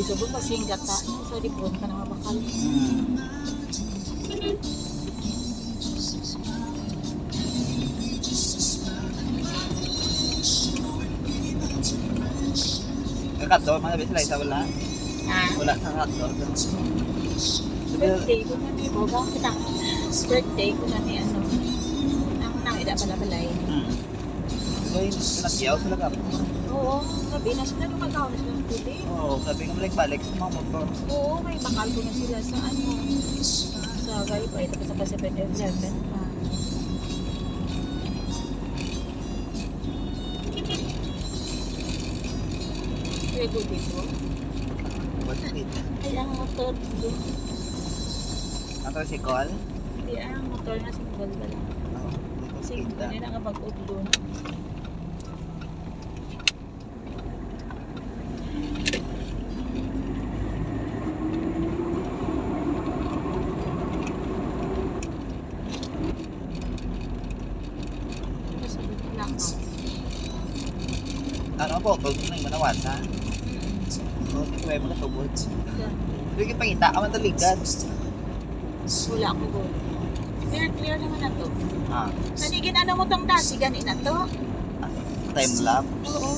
subong kasing gata no, so di po ka na mabakal. Kakador, mga sabi sila isa wala? Ha? Wala sa kakador. Birthday ko na ni Boga. Kitang birthday ko na ni ano. Nang ida pala balay. So, pinagyaw sila ka. Oo, sabi na sila lumagaw na sila ng tubig. Oo, sabi nga balik-balik sa mga motor. Oo, may bakal ko na sila sa ano. Sa gayo pa, ito pa sa kasi 7-Eleven pa. Kaya tubig ko. Bakit? Ay, ang motor ko. Ang si Col? Hindi, ang motor na single ba lang. Single na nila nga pag-udlo na. Sabi ko lang ako. Ano po, kung nang manawat ha? Oo, hindi ko ay mga tubod. Hindi ko pangita, aman taligad. Wala ko po. Clear naman na to. Ah, Kanigin ano mo tong dasi, ganin na to? time lapse. Oo.